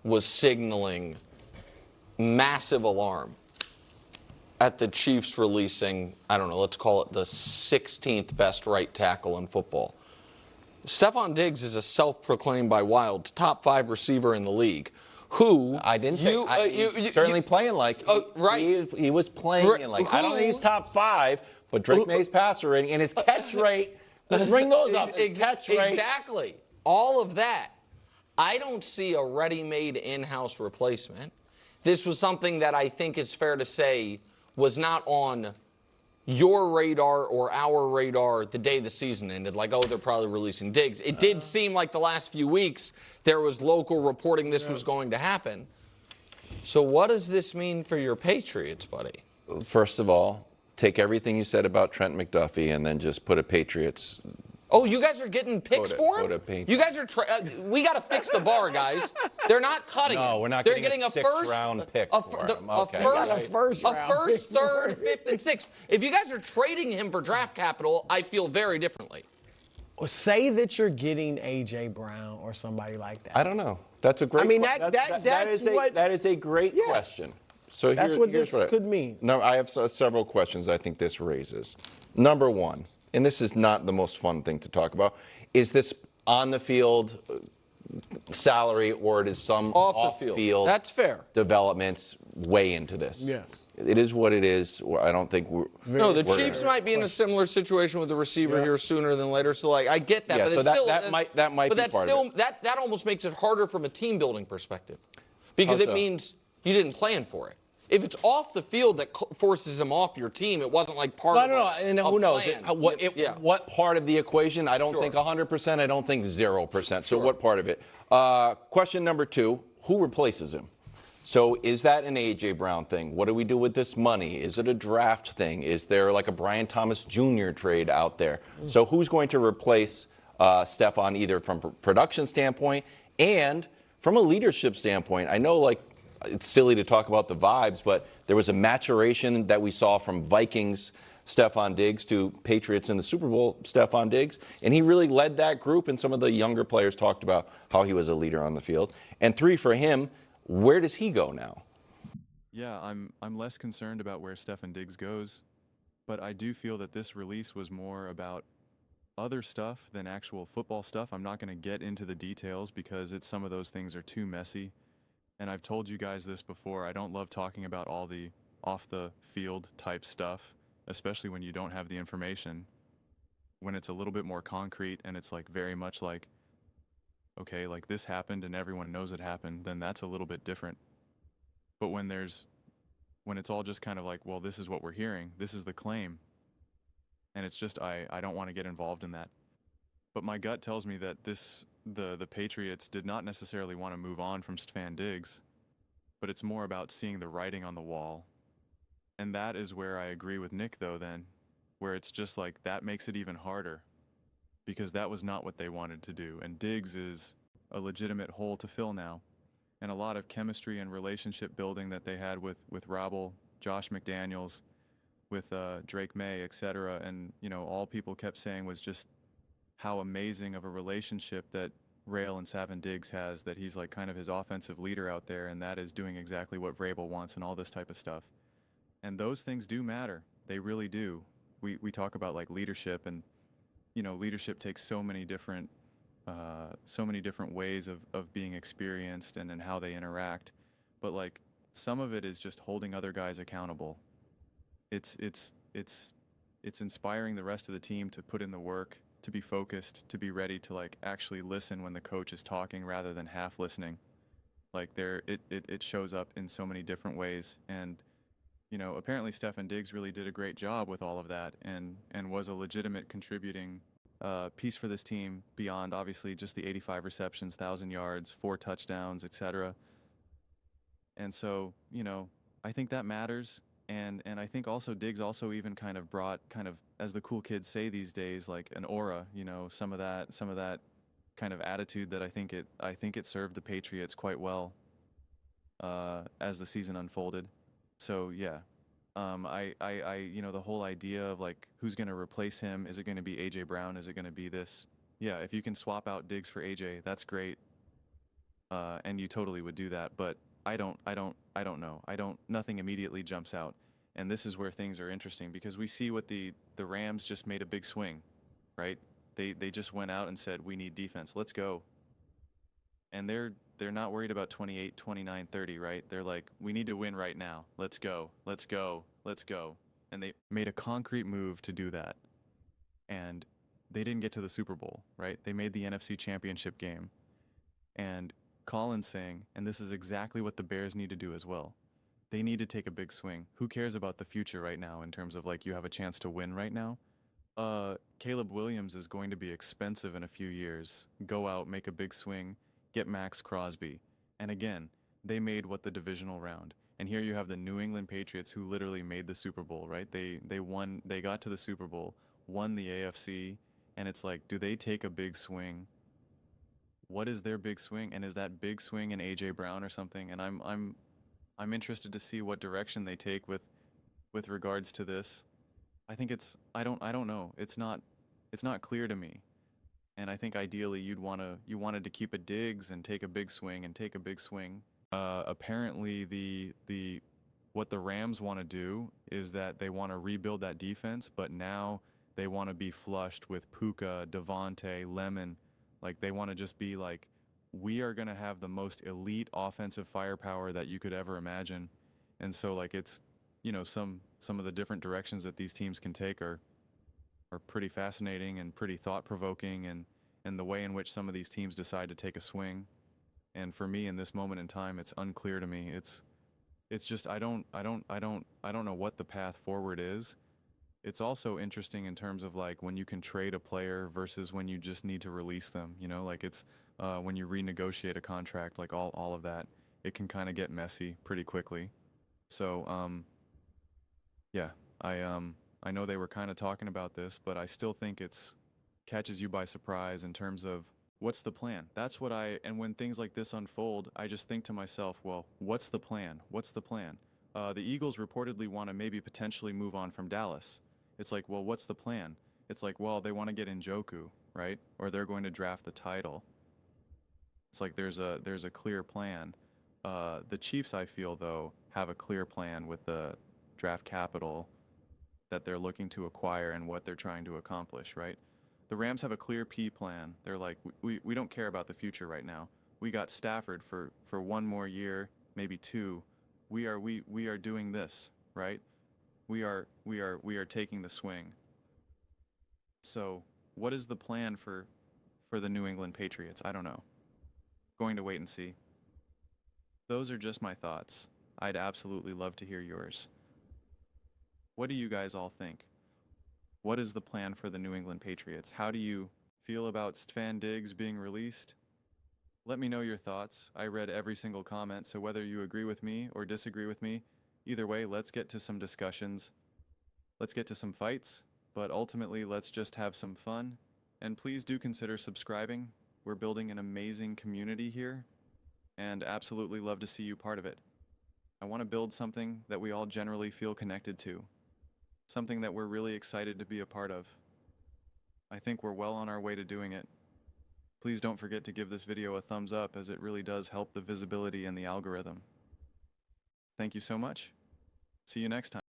was signaling massive alarm at the Chiefs releasing, I don't know, let's call it the 16th best right tackle in football. Stefon Diggs is a self-proclaimed by Wild top 5 receiver in the league. Who I didn't say he's certainly playing like right. He was playing in like I don't think he's top 5, but Drake May's passer rating and his catch rate. Let's bring those up. Catch rate. Exactly. All of that. I don't see a ready-made in-house replacement. This was something that I think is fair to say was not on your radar or our radar the day the season ended. Like, oh, they're probably releasing Diggs. It did seem like the last few weeks there was local reporting this was going to happen. So what does this mean for your Patriots, buddy? First of all, take everything you said about Trent McDuffie and then just put a Patriots. Oh, you guys are getting picks for him? You guys are we got to fix the bar, guys. They're not cutting it. No, we're not getting a sixth-round pick for him. Okay. A first, third, fifth, and sixth. If you guys are trading him for draft capital, I feel very differently. Say that you're getting A.J. Brown or somebody like that. I don't know. That's a great. I mean, that is a great question. So that's what this could mean. No, I have several questions I think this raises. Number one, and this is not the most fun thing to talk about, is this on the field salary or it is some off the field that's fair developments weigh into this? Yes. It is what it is. I don't think we're. No, the Chiefs might be in a similar situation with the receiver here sooner than later. So, like, I get that, but so it's still that might be part of it. That almost makes it harder from a team building perspective, because it means you didn't plan for it. If it's off the field that forces him off your team, it wasn't like part of and who knows what part of the equation? I don't think 100%. I don't think 0%. So what part of it? Question number 2: who replaces him? So is that an A.J. Brown thing? What do we do with this money? Is it a draft thing? Is there like a Brian Thomas Jr. trade out there? So who's going to replace Stefon either from a production standpoint and from a leadership standpoint? I know like it's silly to talk about the vibes, but there was a maturation that we saw from Vikings Stefon Diggs to Patriots in the Super Bowl Stefon Diggs, and he really led that group, and some of the younger players talked about how he was a leader on the field. And 3 for him, where does he go now? Yeah, I'm less concerned about where Stefon Diggs goes, but I do feel that this release was more about other stuff than actual football stuff. I'm not going to get into the details because some of those things are too messy. And I've told you guys this before, I don't love talking about all the off-the-field type stuff, especially when you don't have the information. When it's a little bit more concrete and it's like very much like, okay, like this happened and everyone knows it happened, then that's a little bit different. But when it's all just kind of like, well, this is what we're hearing, this is the claim, and it's just, I don't want to get involved in that. But my gut tells me that the Patriots did not necessarily want to move on from Stefon Diggs, but it's more about seeing the writing on the wall. And that is where I agree with Nick, though, then, where it's just like that makes it even harder because that was not what they wanted to do. And Diggs is a legitimate hole to fill now. And a lot of chemistry and relationship building that they had with Rabel, Josh McDaniels, with Drake May, etc. And, all people kept saying was just how amazing of a relationship that Rail and Stefon Diggs has, that he's like kind of his offensive leader out there, and that is doing exactly what Vrabel wants and all this type of stuff. And those things do matter. They really do. We talk about like leadership, and leadership takes so many different ways of being experienced and in how they interact. But like some of it is just holding other guys accountable. It's inspiring the rest of the team to put in the work, to be focused, to be ready to like actually listen when the coach is talking rather than half listening. Like it shows up in so many different ways. And apparently Stefon Diggs really did a great job with all of that and was a legitimate contributing piece for this team beyond obviously just the 85 receptions, 1,000 yards, 4 touchdowns, etc. And so, I think that matters. And I think also Diggs also even kind of brought as the cool kids say these days, like an aura, some of that kind of attitude that I think it served the Patriots quite well as the season unfolded. So yeah, the whole idea of like who's going to replace him? Is it going to be A.J. Brown? Is it going to be this? Yeah, if you can swap out Diggs for A.J., that's great. and you totally would do that. But I don't know. Nothing immediately jumps out. And this is where things are interesting because we see what the Rams just made a big swing, right? They just went out and said, we need defense. Let's go. And they're not worried about 28, 29, 30, right? They're like, we need to win right now. Let's go. Let's go. Let's go. And they made a concrete move to do that. And they didn't get to the Super Bowl, right? They made the NFC Championship game. And Colin's saying, and this is exactly what the Bears need to do as well. They need to take a big swing. Who cares about the future right now in terms of like you have a chance to win right now? Caleb Williams is going to be expensive in a few years. Go out, make a big swing, get Max Crosby. And again, they made what the divisional round. And here you have the New England Patriots who literally made the Super Bowl, right? They won, they got to the Super Bowl, won the AFC, and it's like, do they take a big swing? What is their big swing? And is that big swing in AJ Brown or something? And I'm interested to see what direction they take with regards to this. I think I don't know. It's not clear to me. And I think ideally you wanted to keep a Diggs and take a big swing and take a big swing. Apparently what the Rams want to do is that they want to rebuild that defense, but now they want to be flushed with Puka, Devontae, Lemon. Like they want to just be like, we are going to have the most elite offensive firepower that you could ever imagine. And so like it's, you know, some of the different directions that these teams can take are pretty fascinating and pretty thought-provoking, and the way in which some of these teams decide to take a swing. And for me in this moment in time, it's unclear to me. It's just I don't know what the path forward is. It's also interesting in terms of like when you can trade a player versus when you just need to release them, you know, like it's when you renegotiate a contract, like all of that, it can kind of get messy pretty quickly. So yeah, I know they were kind of talking about this, but I still think it's catches you by surprise in terms of what's the plan? That's what and when things like this unfold, I just think to myself, well, what's the plan? What's the plan? The Eagles reportedly want to maybe potentially move on from Dallas. It's like, well, what's the plan? It's like, well, they want to get Njoku, right? Or they're going to draft the title. It's like there's a clear plan. The Chiefs, I feel, though, have a clear plan with the draft capital that they're looking to acquire and what they're trying to accomplish, right? The Rams have a clear P plan. They're like, we don't care about the future right now. We got Stafford for one more year, maybe two. We are doing this, right? We are taking the swing. So, what is the plan for the New England Patriots? I don't know. Going to wait and see. Those are just my thoughts. I'd absolutely love to hear yours. What do you guys all think? What is the plan for the New England Patriots? How do you feel about Stefon Diggs being released? Let me know your thoughts. I read every single comment, so whether you agree with me or disagree with me, either way, let's get to some discussions. Let's get to some fights, but ultimately, let's just have some fun. And please do consider subscribing. We're building an amazing community here, and absolutely love to see you part of it. I want to build something that we all generally feel connected to. Something that we're really excited to be a part of. I think we're well on our way to doing it. Please don't forget to give this video a thumbs up, as it really does help the visibility and the algorithm. Thank you so much. See you next time.